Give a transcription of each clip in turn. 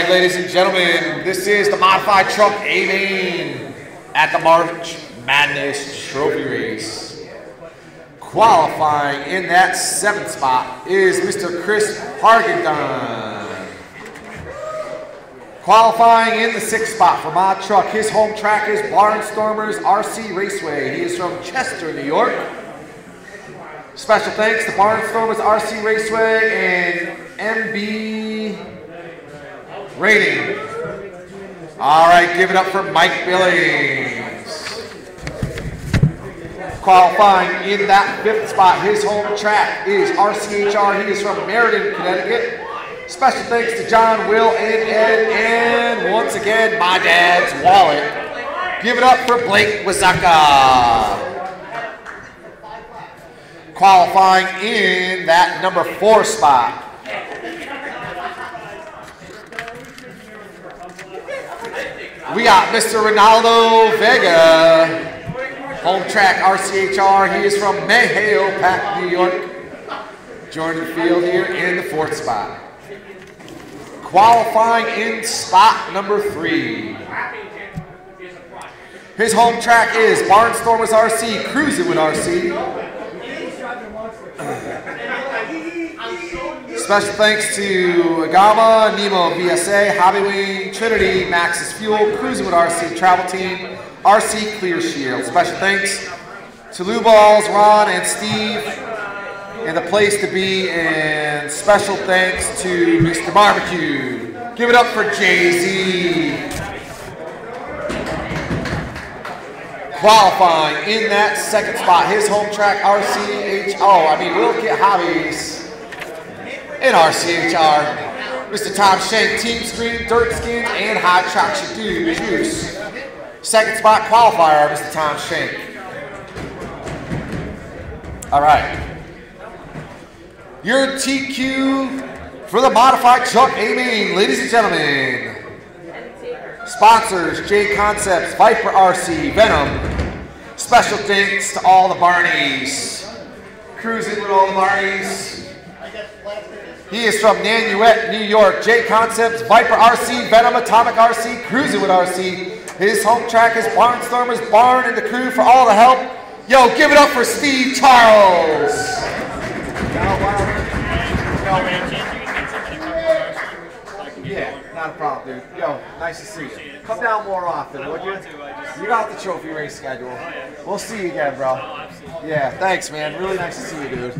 right, ladies and gentlemen, this is the modified truck A-Main at the March Madness Trophy Race. Qualifying in that 7th spot is Mr. Chris Hargendan. Qualifying in the 6th spot for Mod Truck, his home track is Barnstormers RC Raceway. He is from Chester, New York. Special thanks to Barnstormers RC Raceway and MB Rating. All right, give it up for Mike Billings. Qualifying in that 5th spot, his home track is RCHR. He is from Meriden, Connecticut. Special thanks to John, Will, and Ed, and once again, my dad's wallet. Give it up for Blake Wazaka. Qualifying in that number 4 spot, we got Mr. Ronaldo Vega, home track RCHR. He is from Mahopac, New York. Joining the field here in the 4th spot. Qualifying in spot number 3. His home track is Barnstormers RC, Cruising with RC. Special thanks to Agama, Nemo, VSA, Hobby Wing, Trinity, Max's Fuel, Cruising with RC, Travel Team, RC Clear Shield. Special thanks to Lou Balls, Ron, and Steve, and the place to be, and special thanks to Mr. Barbecue. Give it up for Jay-Z. Qualifying in that 2nd spot, his home track we'll get Hobbies in RCHR. Mr. Tom Shank, Team Screen, Dirt Skins, and High Traction Juice. 2nd spot qualifier, Mr. Tom Shank. All right. Your TQ for the modified truck A-Main, ladies and gentlemen. Sponsors, J Concepts, Viper RC, Venom. Special thanks to all the Barneys. Cruising with all the Barneys. He is from Nanuet, New York. J Concepts, Viper RC, Venom, Atomic RC, Cruising with RC. His home track is Barnstormers, Barn, and the crew for all the help. Yo, give it up for Steve Charles. Yeah, not a problem, dude. Yo, nice to see you. Come down more often, would you? You got the trophy race schedule. We'll see you again, bro. Yeah, thanks, man. Really nice to see you, dude.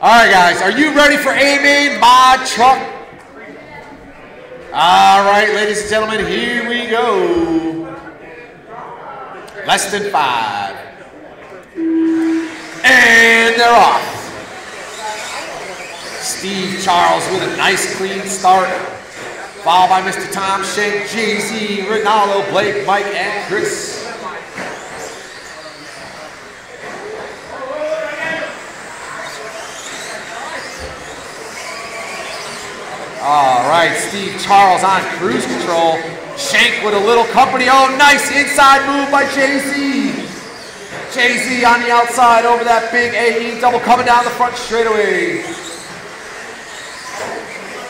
All right, guys, are you ready for A-Main Mod Truck? All right, ladies and gentlemen, here we go. Less than 5. And they're off. Steve Charles with a nice clean start, followed by Mr. Tom Shank, Jay-Z, Ronaldo, Blake, Mike, and Chris. All right, Steve Charles on cruise control. Shank with a little company. Oh, nice inside move by Jay-Z. Jay-Z on the outside over that big AE double coming down the front straightaway.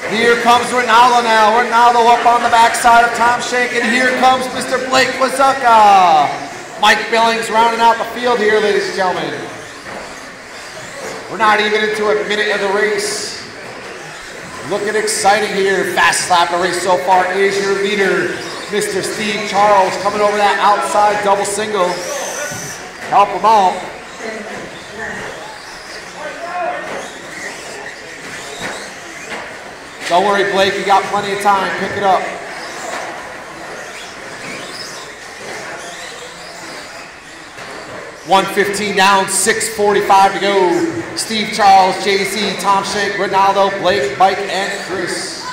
Here comes Ronaldo now. Ronaldo up on the backside of Tom Shank, and here comes Mr. Blake Wazaka. Mike Billings rounding out the field here, ladies and gentlemen. We're not even into a minute of the race. Looking exciting here. Fastest lap of the race so far is your leader, Mr. Steve Charles, coming over that outside double single. Help him out. Don't worry, Blake, you got plenty of time. Pick it up. $1:15 down, 6:45 to go. Steve Charles, Jay-Z, Tom Shank, Ronaldo, Blake, Mike, and Chris.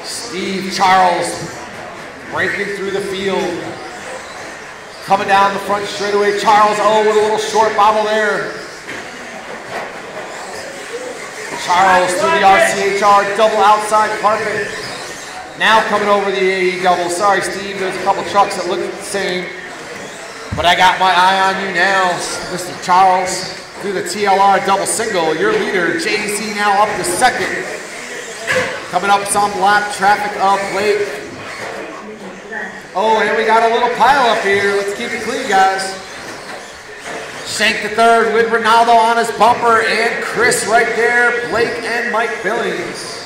Steve Charles breaking through the field. Coming down the front straightaway, Charles, with a little short bobble there. Charles through the RCHR double outside carpet. Now coming over the AE double. Sorry, Steve, there's a couple trucks that look the same. But I got my eye on you now, Mr. Charles. through the TLR double single. Your leader, Jay-Z, now up to second. Coming up some lap traffic of Blake. Oh, and we got a little pile up here. Let's keep it clean, guys. Shank the third with Ronaldo on his bumper, and Chris right there. Blake and Mike Billings.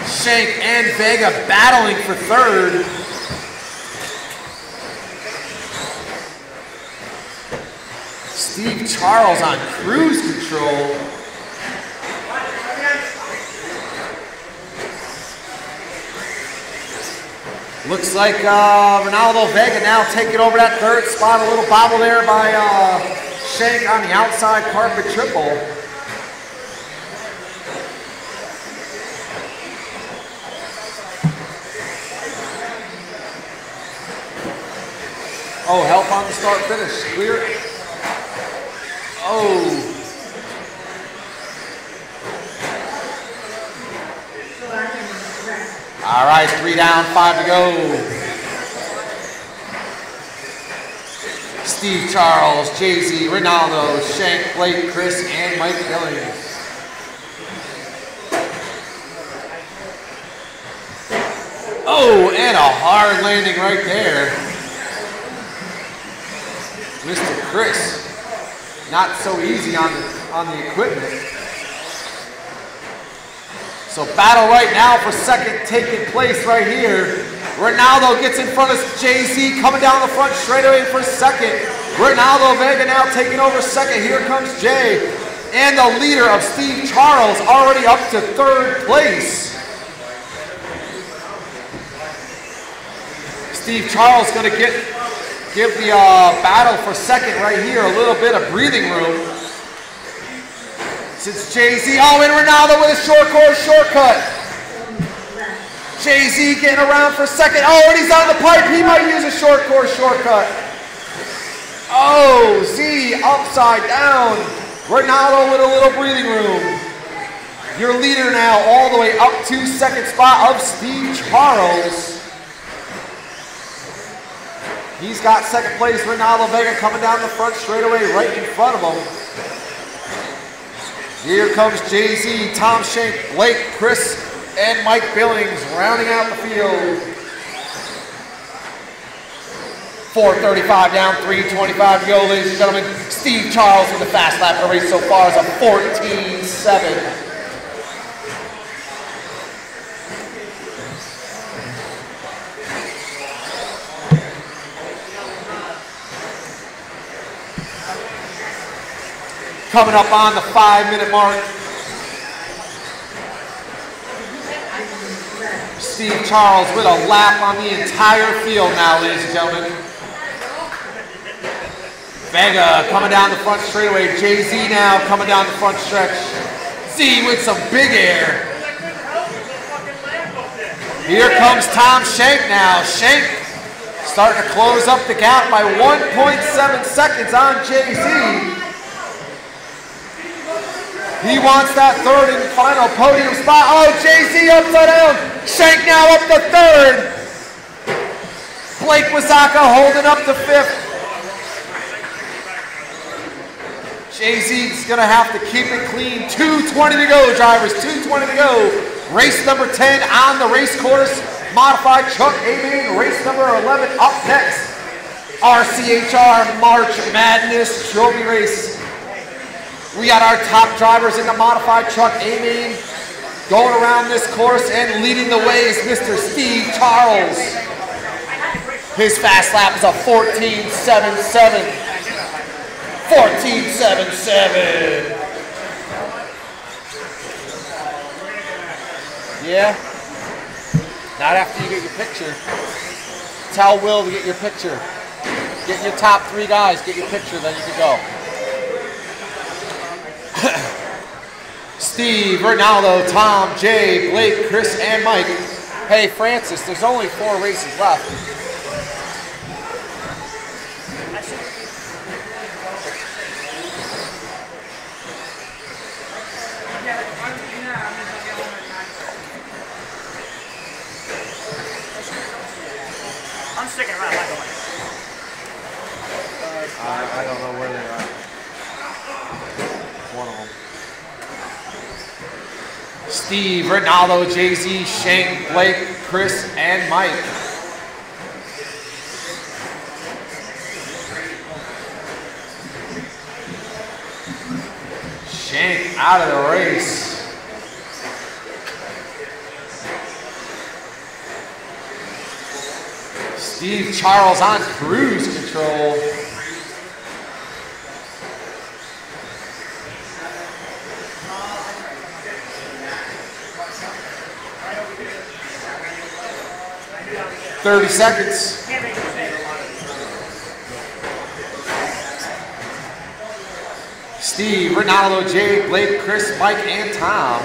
Shank and Vega battling for third. Steve Charles on cruise control. Looks like Ronaldo Vega now taking over that third spot. A little bobble there by Shank on the outside carpet triple. Oh, help on the start finish. Clear. Oh. All right, 3 down, 5 to go. Steve Charles, Jay-Z, Ronaldo, Shank, Blake, Chris, and Mike Billings. Oh, and a hard landing right there. Mr. Chris, not so easy on the equipment. So battle right now for second taking place right here. Ronaldo gets in front of Jay-Z, coming down the front straightaway for second. Ronaldo Vega now taking over second. Here comes Jay. And the leader of Steve Charles already up to third place. Steve Charles going to give the battle for second right here a little bit of breathing room. Since Jay-Z, oh, and Ronaldo with a short course shortcut. Jay-Z getting around for second. Oh, and he's on the pipe. He might use a short course shortcut. Oh, Z upside down. Ronaldo with a little breathing room. Your leader now all the way up to second spot of Steve Charles. He's got second place. Ronaldo Vega coming down the front straightaway right in front of him. Here comes Jay-Z, Tom Shank, Blake, Chris, and Mike Billings rounding out the field. 4:35 down, 3:25 to go, ladies and gentlemen. Steve Charles with the fast lap of the race so far is a 14.7. Coming up on the 5-minute mark. Steve Charles with a lap on the entire field now, ladies and gentlemen. Vega coming down the front straightaway. Jay-Z now coming down the front stretch. Z with some big air. Here comes Tom Shank now. Shank starting to close up the gap by 1.7 seconds on Jay-Z. He wants that third and final podium spot. Oh, Jay-Z upside down. Shank now up to third. Blake Wasaka holding up to fifth. Jay-Z's going to have to keep it clean. 2:20 to go, drivers. 2:20 to go. Race number 10 on the race course. Modified Chuck A-Main. Race number 11 up next. RCHR March Madness Trophy Race. We got our top drivers in the modified truck, A-Main, going around this course, and leading the way is Mr. Steve Charles. His fast lap is a 14.77. 14.77. Yeah? Not after you get your picture. Tell Will to get your picture. Get your top 3 guys, get your picture, then you can go. Steve, Ronaldo, Tom, Jay, Blake, Chris, and Mike. Hey, Francis, there's only 4 races left. I'm sticking around, by the way. I don't know where they are. One of them. Steve, Ronaldo, Jay-Z, Shank, Blake, Chris, and Mike. Shank out of the race. Steve Charles on cruise control. $30 seconds. Steve, Ronaldo, Jay, Blake, Chris, Mike, and Tom.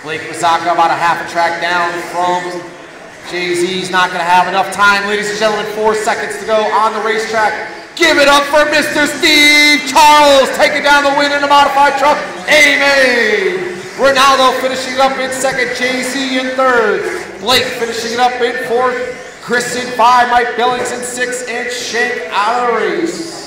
Blake Mazaka about a half a track down from Jay-Z's. Not going to have enough time. Ladies and gentlemen, 4 seconds to go on the racetrack. Give it up for Mr. Steve Charles, taking down the win in the modified truck. Amen. Ronaldo finishing it up in second. Jay-Z in third. Blake finishing it up in fourth. Chris in 5. Mike Billings in 6. And Shank out of the race.